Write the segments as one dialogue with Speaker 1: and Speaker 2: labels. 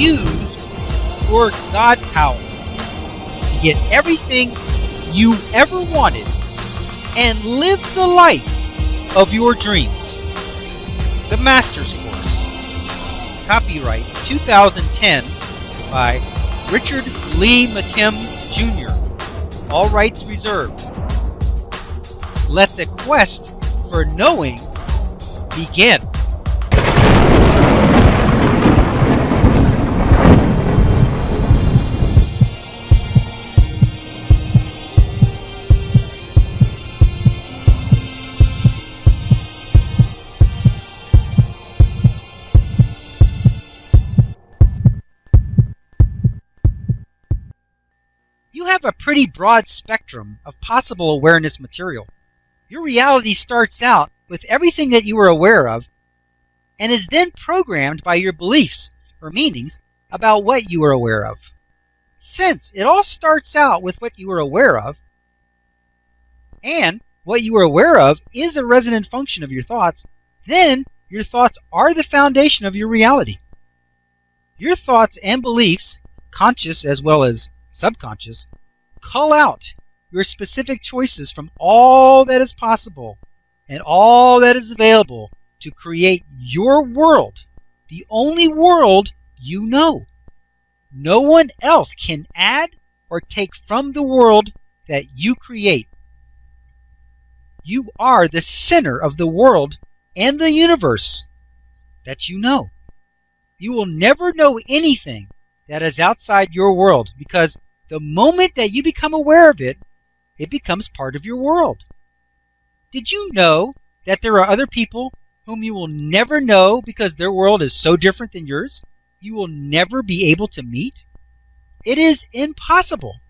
Speaker 1: use your God power to get everything you ever wanted and live the life of your dreams. The Master's Course. Copyright 2010 by Richard Lee McKim Jr. All rights reserved. Let the quest for knowing begin. You have a pretty broad spectrum of possible awareness material. Your reality starts out with everything that you are aware of and is then programmed by your beliefs or meanings about what you are aware of. Since it all starts out with what you are aware of, and what you are aware of is a resonant function of your thoughts, then your thoughts are the foundation of your reality. Your thoughts and beliefs, conscious as well as subconscious, cull out your specific choices from all that is possible and all that is available to create your world, the only world you know. No one else can add or take from the world that you create. You are the center of the world and the universe that you know. You will never know anything that is outside your world, because the moment that you become aware of it, it becomes part of your world. Did you know that there are other people whom you will never know because their world is so different than yours? You will never be able to meet? It is impossible.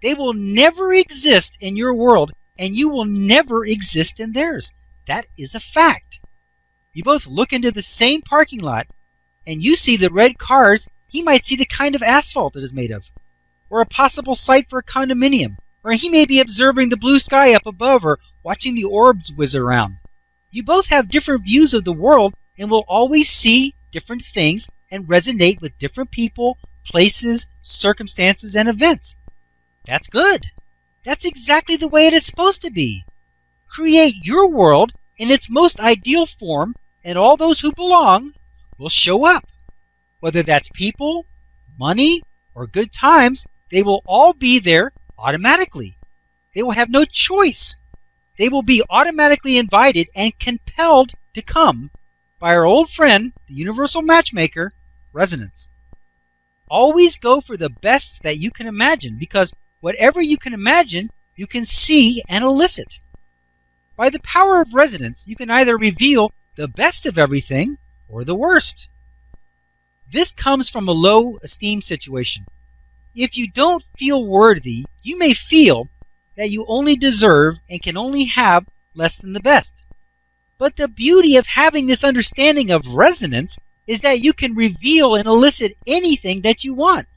Speaker 1: They will never exist in your world, and you will never exist in theirs. That is a fact. You both look into the same parking lot, and you see the red cars. He might see the kind of asphalt it is made of, or a possible site for a condominium, or he may be observing the blue sky up above or watching the orbs whiz around. You both have different views of the world and will always see different things and resonate with different people, places, circumstances, and events. That's good. That's exactly the way it is supposed to be. Create your world in its most ideal form, and all those who belong will show up. Whether that's people, money, or good times, they will all be there automatically. They will have no choice. They will be automatically invited and compelled to come by our old friend, the universal matchmaker, resonance. Always go for the best that you can imagine, because whatever you can imagine, you can see and elicit. By the power of resonance, you can either reveal the best of everything or the worst. This comes from a low esteem situation. If you don't feel worthy, you may feel that you only deserve and can only have less than the best. But the beauty of having this understanding of resonance is that you can reveal and elicit anything that you want.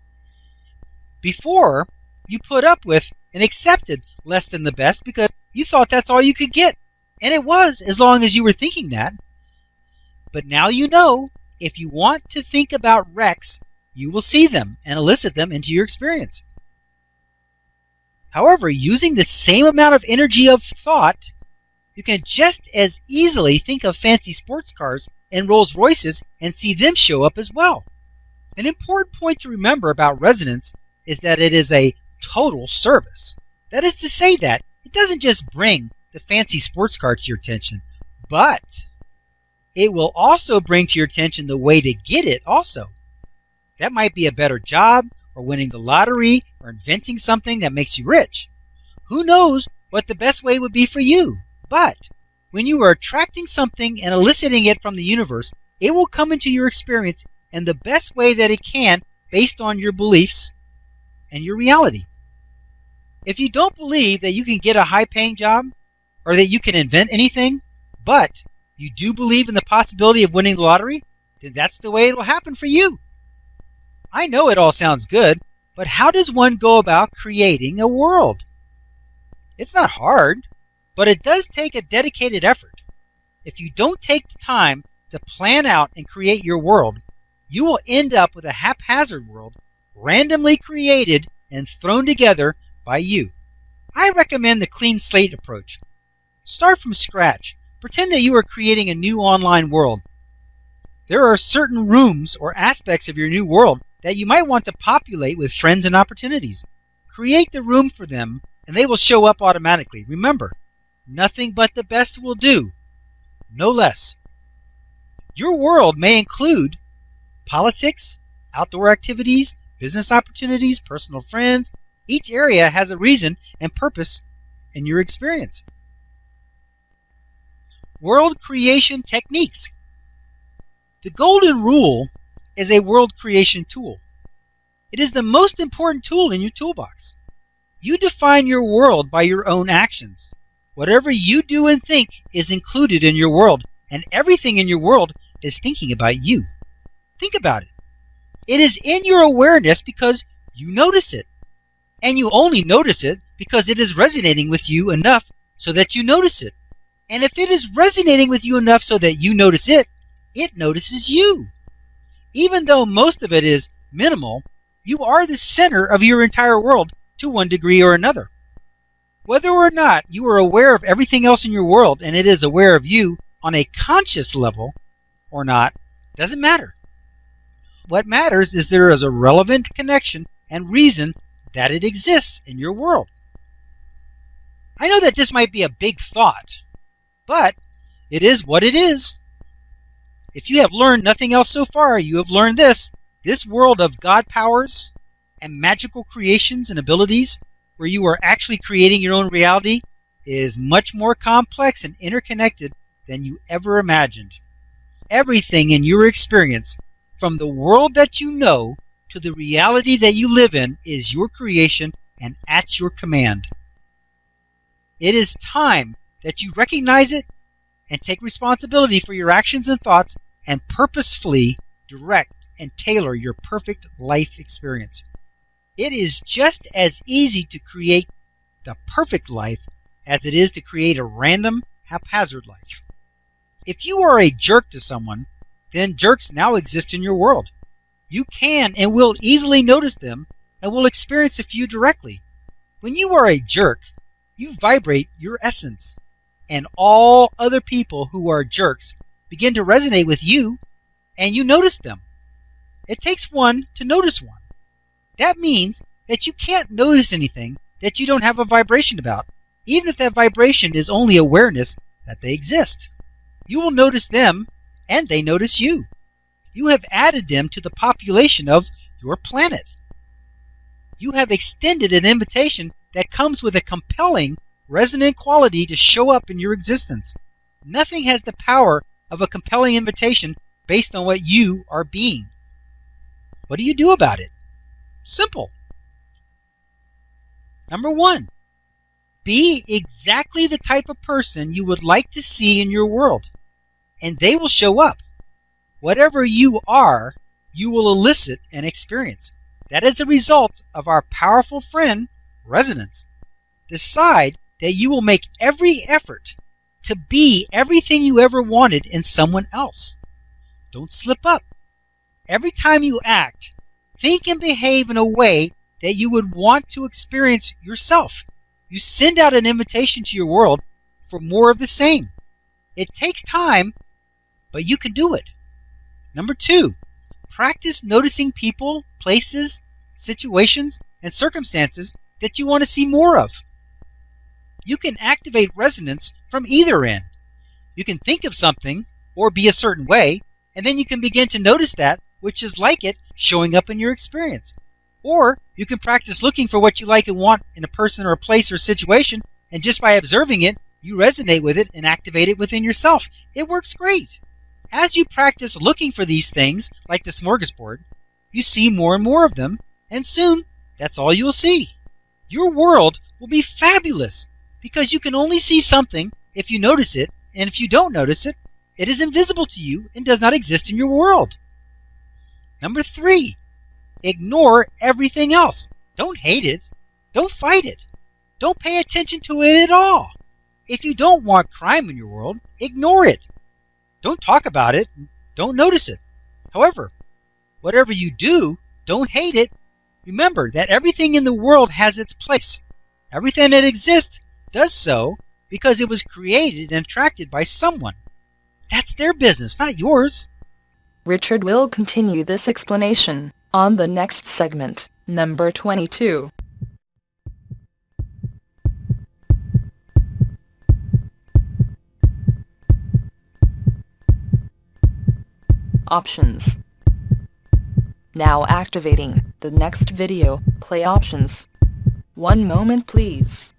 Speaker 1: Before, you put up with and accepted less than the best because you thought that's all you could get. And it was, as long as you were thinking that. But now you know, if you want to think about wrecks, you will see them and elicit them into your experience. However, using the same amount of energy of thought, you can just as easily think of fancy sports cars and Rolls Royces and see them show up as well. An important point to remember about resonance is that it is a total service. That is to say that it doesn't just bring the fancy sports car to your attention, but it will also bring to your attention the way to get it also. That might be a better job, or winning the lottery, or inventing something that makes you rich. Who knows what the best way would be for you? But when you are attracting something and eliciting it from the universe, it will come into your experience in the best way that it can based on your beliefs and your reality. If you don't believe that you can get a high-paying job, or that you can invent anything, but you do believe in the possibility of winning the lottery, then that's the way it will happen for you. I know it all sounds good, but how does one go about creating a world? It's not hard, but it does take a dedicated effort. If you don't take the time to plan out and create your world, you will end up with a haphazard world, randomly created and thrown together by you. I recommend the clean slate approach. Start from scratch. Pretend that you are creating a new online world. There are certain rooms or aspects of your new world that you might want to populate with friends and opportunities. Create the room for them, and they will show up automatically. Remember, nothing but the best will do, no less. Your world may include politics, outdoor activities, business opportunities, personal friends. Each area has a reason and purpose in your experience. World creation techniques. The golden rule is a world creation tool. It is the most important tool in your toolbox. You define your world by your own actions. Whatever you do and think is included in your world, and everything in your world is thinking about you. Think about it. It is in your awareness because you notice it. And you only notice it because it is resonating with you enough so that you notice it. And if it is resonating with you enough so that you notice it, it notices you. Even though most of it is minimal, you are the center of your entire world to one degree or another. Whether or not you are aware of everything else in your world and it is aware of you on a conscious level or not, doesn't matter. What matters is there is a relevant connection and reason that it exists in your world. I know that this might be a big thought, but it is what it is. If you have learned nothing else so far, you have learned this. This world of God powers and magical creations and abilities, where you are actually creating your own reality, is much more complex and interconnected than you ever imagined. Everything in your experience, from the world that you know to the reality that you live in, is your creation and at your command. It is time that you recognize it and take responsibility for your actions and thoughts and purposefully direct and tailor your perfect life experience. It is just as easy to create the perfect life as it is to create a random, haphazard life. If you are a jerk to someone, then jerks now exist in your world. You can and will easily notice them and will experience a few directly. When you are a jerk, you vibrate your essence, and all other people who are jerks begin to resonate with you, and you notice them. It takes one to notice one. That means that you can't notice anything that you don't have a vibration about, even if that vibration is only awareness that they exist. You will notice them, and they notice you. You have added them to the population of your planet. You have extended an invitation that comes with a compelling, resonant quality to show up in your existence. Nothing has the power of a compelling invitation based on what you are being. What do you do about it? Simple. Number 1, be exactly the type of person you would like to see in your world, and they will show up. Whatever you are, you will elicit an experience. That is a result of our powerful friend, resonance. Decide that you will make every effort to be everything you ever wanted in someone else. Don't slip up. Every time you act, think and behave in a way that you would want to experience yourself. You send out an invitation to your world for more of the same. It takes time, but you can do it. Number 2, practice noticing people, places, situations, and circumstances that you want to see more of. You can activate resonance from either end. You can think of something or be a certain way, and then you can begin to notice that which is like it showing up in your experience. Or you can practice looking for what you like and want in a person or a place or situation, and just by observing it, you resonate with it and activate it within yourself. It works great. As you practice looking for these things, like the smorgasbord, you see more and more of them, and soon that's all you'll see. Your world will be fabulous because you can only see something if you notice it, and if you don't notice it, it is invisible to you and does not exist in your world. Number 3, ignore everything else. Don't hate it. Don't fight it. Don't pay attention to it at all. If you don't want crime in your world, ignore it. Don't talk about it. Don't notice it. However, Whatever you do, don't hate it. Remember that everything in the world has its place. Everything that exists does so because it was created and attracted by someone. That's their business, not yours.
Speaker 2: Richard will continue this explanation on the next segment, number 22. Options. Now activating the next video, play options. One moment please.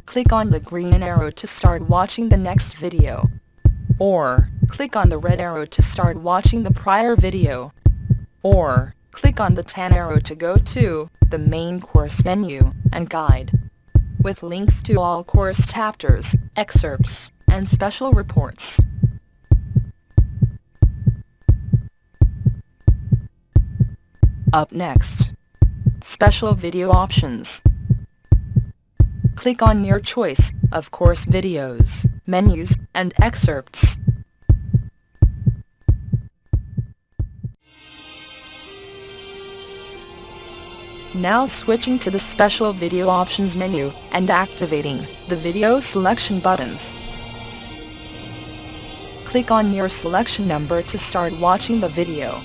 Speaker 2: Click on the green arrow to start watching the next video. Or, click on the red arrow to start watching the prior video. Or, click on the tan arrow to go to the main course menu and guide, with links to all course chapters, excerpts, and special reports. Up next, special video options. Click on your choice of course videos, menus, and excerpts. Now switching to the special video options menu and activating the video selection buttons. Click on your selection number to start watching the video.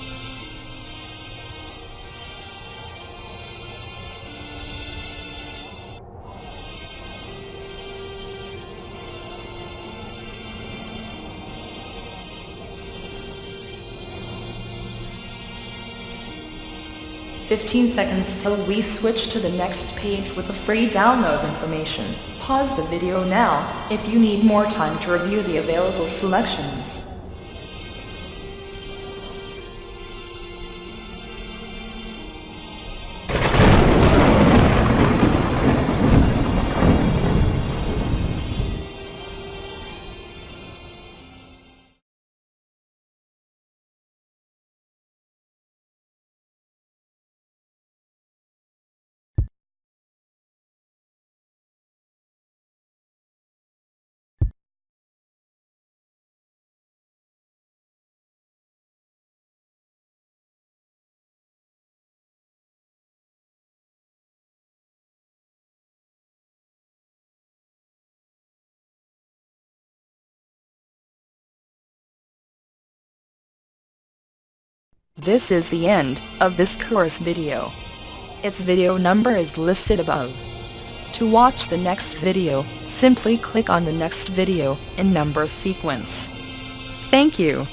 Speaker 2: "15 seconds till we switch to the next page with the free download information. Pause the video now if you need more time to review the available selections." This is the end of this course video. Its video number is listed above. To watch the next video, simply click on the next video in number sequence. Thank you.